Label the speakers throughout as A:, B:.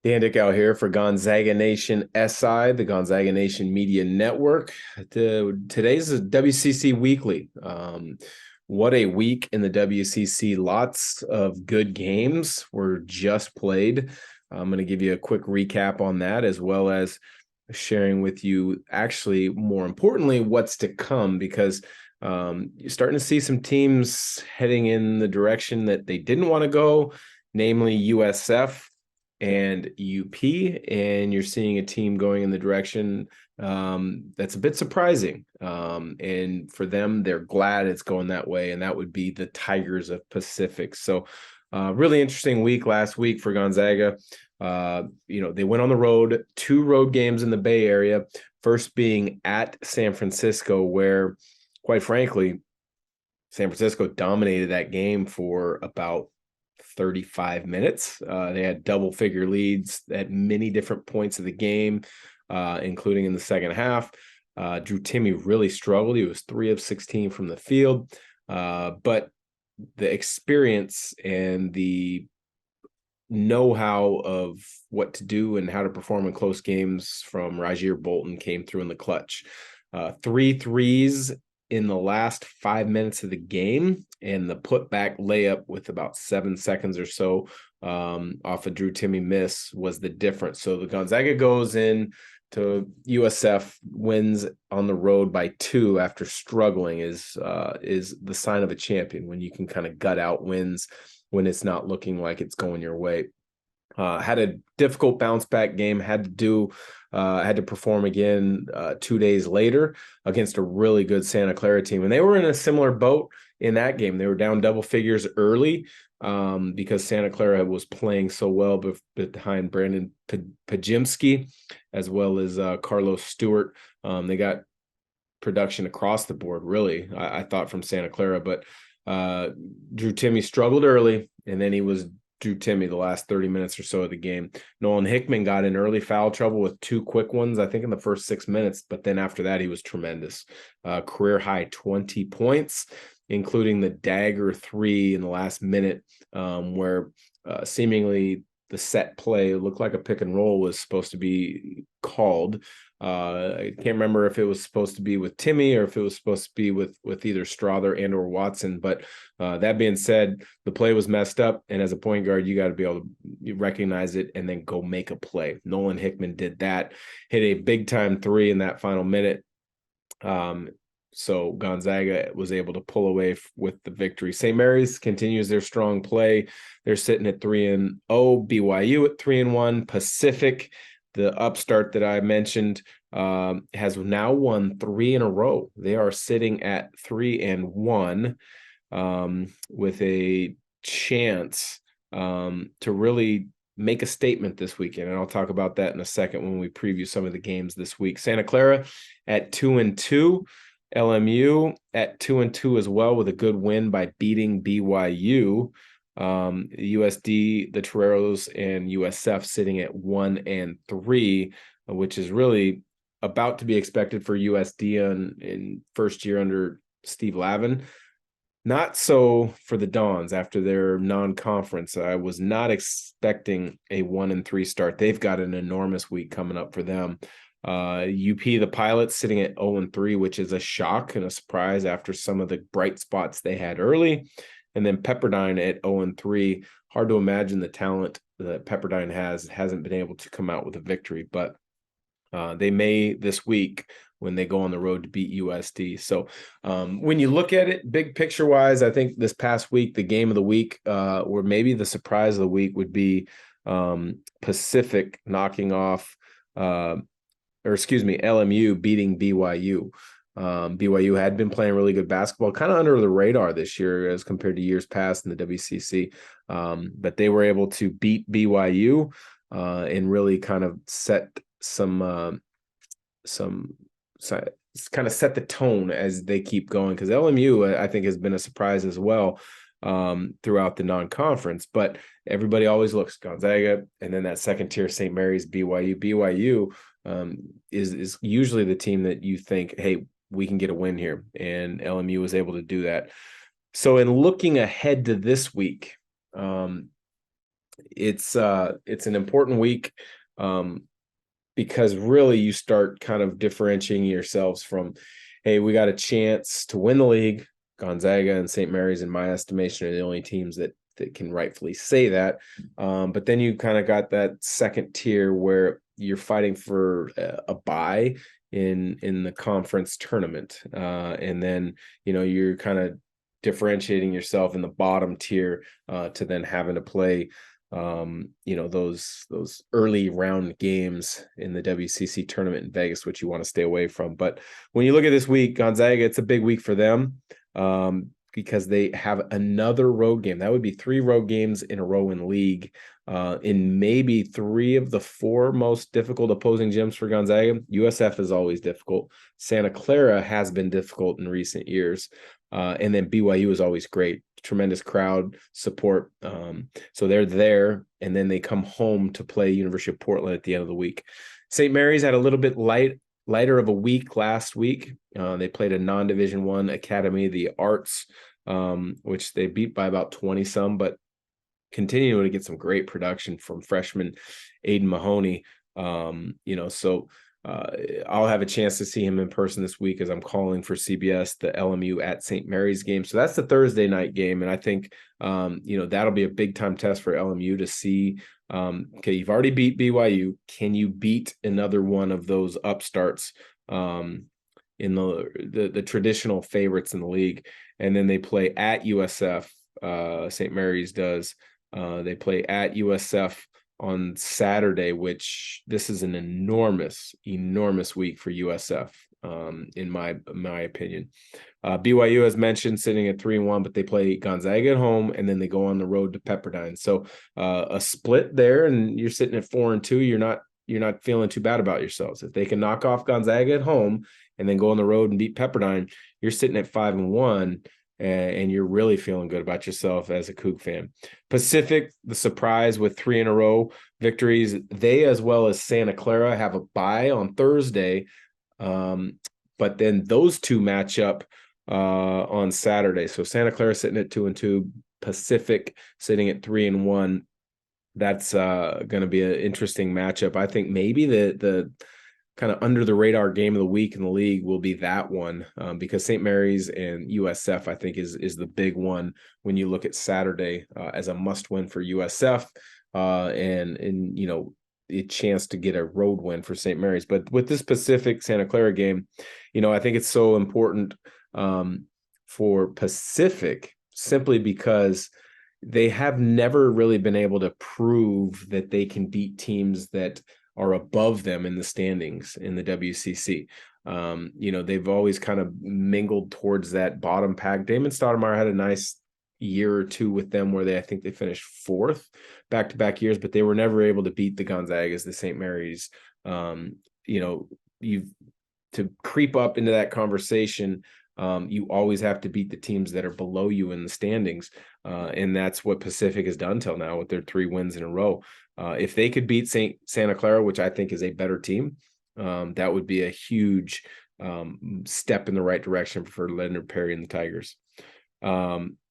A: Dan Dickau here for Gonzaga Nation SI, the Gonzaga Nation Media Network. Today's a WCC Weekly. What a week in the WCC. Lots of good games were just played. I'm going to give you a quick recap on that, as well as sharing with you, actually, more importantly, what's to come, because you're starting to see some teams heading in the direction that they didn't want to go, namely USF and UP, and you're seeing a team going in the direction that's a bit surprising. And for them, they're glad it's going that way, and that would be the Tigers of Pacific. So really interesting week last week for Gonzaga. They went on the road, 2 road games in the Bay Area, first being at San Francisco, where, quite frankly, San Francisco dominated that game for about 35 minutes. They had double-figure leads at many different points of the game, including in the second half. Drew Timme really struggled. He was 3 of 16 from the field. But the experience and the know-how of what to do and how to perform in close games from Rajir Bolton came through in the clutch. 3 threes in the last 5 minutes of the game, and the putback layup with about 7 seconds or so off a Drew Timme miss was the difference. So the Gonzaga goes in to USF, wins on the road by 2 after struggling is the sign of a champion, when you can kind of gut out wins when it's not looking like it's going your way. Had a difficult bounce back game, had to perform again 2 days later against a really good Santa Clara team. And they were in a similar boat in that game. They were down double figures early because Santa Clara was playing so well behind Brandon Pajimski, as well as Carlos Stewart. They got production across the board, really, I thought, from Santa Clara. But Drew Timme struggled early, and then he was Drew Timme the last 30 minutes or so of the game. Nolan Hickman got in early foul trouble with 2 quick ones, I think, in the first 6 minutes. But then after that, he was tremendous. Career high 20 points, including the dagger 3 in the last minute, where seemingly the set play looked like a pick and roll was supposed to be called. I can't remember if it was supposed to be with Timme or if it was supposed to be with either Strother and or Watson. But that being said, the play was messed up, and as a point guard, you got to be able to recognize it and then go make a play. Nolan Hickman did that, hit a big time 3 in that final minute. So Gonzaga was able to pull away with the victory. St. Mary's continues their strong play. They're sitting at 3-0. BYU at 3-1. Pacific, the upstart that I mentioned, has now won 3 in a row. They are sitting at 3-1 with a chance to really make a statement this weekend. And I'll talk about that in a second when we preview some of the games this week. Santa Clara at 2-2. LMU at 2-2 as well, with a good win by beating BYU. USD, the Toreros, and USF sitting at 1-3, which is really about to be expected for USD in first year under Steve Lavin. Not so for the Dons after their non-conference. I was not expecting a 1-3 start. They've got an enormous week coming up for them. UP, the Pilots, sitting at 0-3, which is a shock and a surprise after some of the bright spots they had early. And then Pepperdine at 0-3. Hard to imagine the talent that Pepperdine hasn't been able to come out with a victory, but they may this week when they go on the road to beat USD. So when you look at it, big picture wise, I think this past week, the game of the week, or maybe the surprise of the week, would be Pacific knocking off LMU beating BYU. BYU had been playing really good basketball, kind of under the radar this year as compared to years past in the WCC. But they were able to beat BYU and really kind of set kind of set the tone as they keep going, because LMU, I think, has been a surprise as well throughout the non-conference. But everybody always looks Gonzaga, and then that second tier, St. Mary's, BYU is usually the team that you think, hey, we can get a win here, and LMU was able to do that. So in looking ahead to this week, it's an important week, because really you start kind of differentiating yourselves from, hey, we got a chance to win the league. Gonzaga and St. Mary's, in my estimation, are the only teams that can rightfully say that. But then you kind of got that second tier where you're fighting for a bye in the conference tournament, and then you're kind of differentiating yourself in the bottom tier, to then having to play those early round games in the WCC tournament in Vegas, which you want to stay away from. But when you look at this week, Gonzaga, it's a big week for them, because they have another road game. That would be 3 road games in a row in league, in maybe 3 of the 4 most difficult opposing gyms for Gonzaga. USF is always difficult. Santa Clara has been difficult in recent years. And then BYU is always great. Tremendous crowd support. So they're there, and then they come home to play University of Portland at the end of the week. St. Mary's had a little bit lighter of a week last week. They played a non-Division I Academy of the Arts, which they beat by about 20 some, but continuing to get some great production from freshman Aiden Mahoney. So I'll have a chance to see him in person this week, as I'm calling for CBS the LMU at St. Mary's game. So that's the Thursday night game. And I think, that'll be a big time test for LMU to see, okay, you've already beat BYU. Can you beat another one of those upstarts, in the traditional favorites in the league? And then they play at USF. St. Mary's does. They play at USF on Saturday, which this is an enormous week for USF, in my opinion. BYU, as mentioned, sitting at 3-1, but they play Gonzaga at home, and then they go on the road to Pepperdine. So a split there, and you're sitting at 4-2. You're not feeling too bad about yourselves. If they can knock off Gonzaga at home and then go on the road and beat Pepperdine, you're sitting at 5-1. And you're really feeling good about yourself as a Coug fan. Pacific, the surprise with 3 in a row victories. They, as well as Santa Clara, have a bye on Thursday. But then those 2 match up on Saturday. So Santa Clara sitting at 2-2, Pacific sitting at 3-1. That's going to be an interesting matchup. I think maybe the kind of under the radar game of the week in the league will be that one, because St. Mary's and USF, I think, is the big one when you look at Saturday, as a must win for USF, and a chance to get a road win for St. Mary's. But with this Pacific Santa Clara game, I think it's so important, for Pacific, simply because they have never really been able to prove that they can beat teams that are above them in the standings in the WCC. They've always kind of mingled towards that bottom pack. Damon Stoudemire had a nice year or 2 with them where I think they finished 4th back-to-back years, but they were never able to beat the Gonzagas, the St. Mary's. To creep up into that conversation, you always have to beat the teams that are below you in the standings. And that's what Pacific has done till now with their 3 wins in a row. If they could beat Santa Clara, which I think is a better team, that would be a huge step in the right direction for Leonard Perry and the Tigers.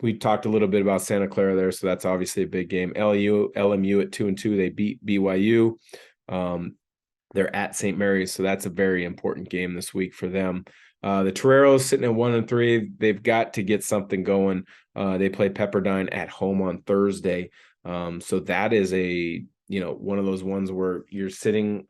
A: We talked a little bit about Santa Clara there, so that's obviously a big game. LMU at 2-2, they beat BYU. They're at St. Mary's, so that's a very important game this week for them. The Toreros sitting at 1-3. They've got to get something going. They play Pepperdine at home on Thursday. So that is one of those ones where you're sitting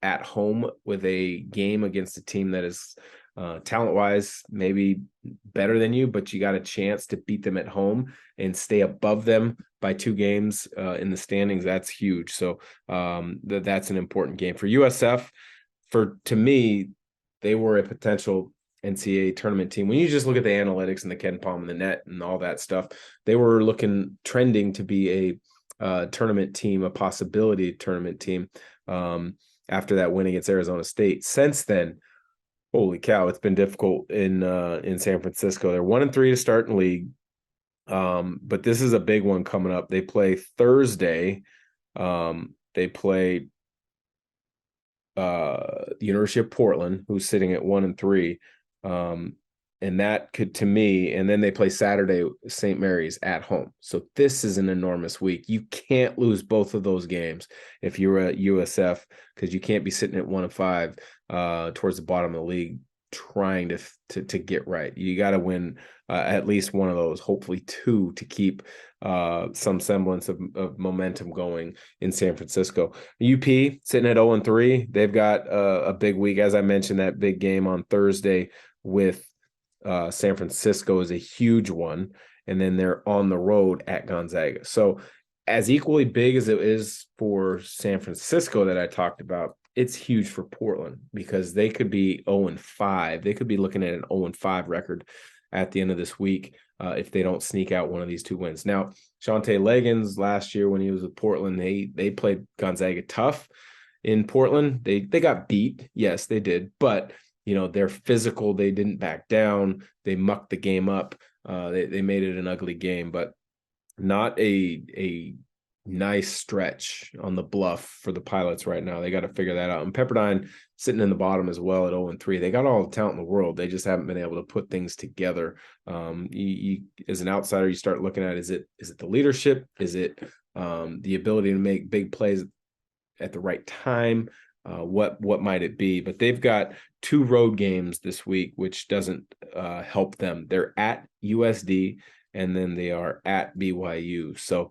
A: at home with a game against a team that is talent-wise maybe better than you, but you got a chance to beat them at home and stay above them by 2 games in the standings. That's huge. So that's an important game for USF. To me, they were a potential NCAA tournament team. When you just look at the analytics and the Ken Palm and the net and all that stuff, they were trending to be a tournament team, a possibility tournament team, after that win against Arizona State. Since then, holy cow, it's been difficult in San Francisco. They're 1-3 to start in league. But this is a big one coming up. They play Thursday. They play the University of Portland, who's sitting at 1-3. And that could, to me, and then they play Saturday, St. Mary's at home. So this is an enormous week. You can't lose both of those games if you're at USF, because you can't be sitting at 1-5 towards the bottom of the league trying to get right. You got to win at least one of those, hopefully two, to keep some semblance of momentum going in San Francisco. UP sitting at 0-3. They've got a big week. As I mentioned, that big game on Thursday with San Francisco is a huge one, and then they're on the road at Gonzaga. So as equally big as it is for San Francisco that I talked about, it's huge for Portland, because they could be 0-5. They could be looking at an 0-5 record at the end of this week if they don't sneak out one of these two wins. Now, Shante Legans last year when he was with Portland, they played Gonzaga tough in Portland. They got beat. Yes, they did. But they're physical. They didn't back down. They mucked the game up. They made it an ugly game, but not a nice stretch on the bluff for the Pilots right now. They got to figure that out. And Pepperdine sitting in the bottom as well at 0-3. They got all the talent in the world. They just haven't been able to put things together. You as an outsider, you start looking at, is it the leadership? Is it the ability to make big plays at the right time? What might it be? But they've got 2 road games this week, which doesn't help them. They're at USD, and then they are at BYU. So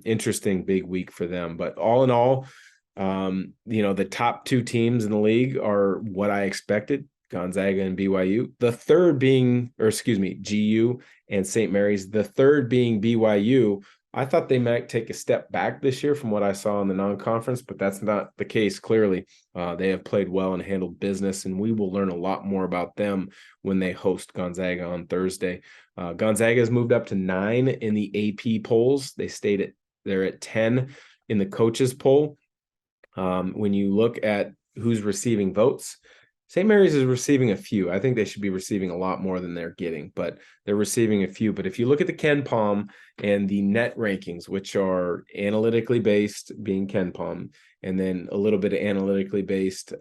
A: interesting big week for them. But all in all, the top 2 teams in the league are what I expected, Gonzaga and BYU. The third being, GU and St. Mary's. The third being BYU. I thought they might take a step back this year from what I saw in the non-conference, but that's not the case. Clearly, they have played well and handled business, and we will learn a lot more about them when they host Gonzaga on Thursday. Gonzaga has moved up to 9 in the AP polls. They're at 10 in the coaches poll. When you look at who's receiving votes, St. Mary's is receiving a few. I think they should be receiving a lot more than they're getting, but they're receiving a few. But if you look at the Ken Palm and the net rankings, which are analytically based, being Ken Palm, and then a little bit of analytically based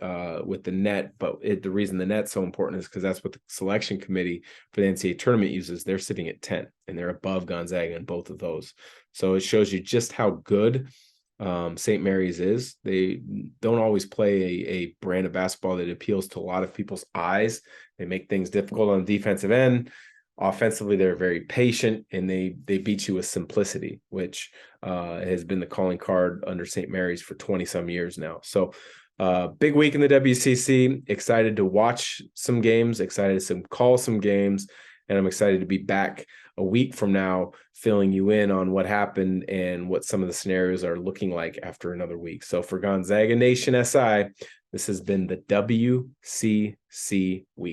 A: with the net. But the reason the net's so important is because that's what the selection committee for the NCAA tournament uses. They're sitting at 10, and they're above Gonzaga in both of those. So it shows you just how good St. Mary's is. They don't always play a brand of basketball that appeals to a lot of people's eyes. They make things difficult on the defensive end. Offensively, they're very patient, and they beat you with simplicity, which has been the calling card under St. Mary's for 20-some years now. So big week in the WCC. Excited to watch some games, excited to call some games, and I'm excited to be back a week from now filling you in on what happened and what some of the scenarios are looking like after another week. So for Gonzaga Nation SI, this has been the WCC Week.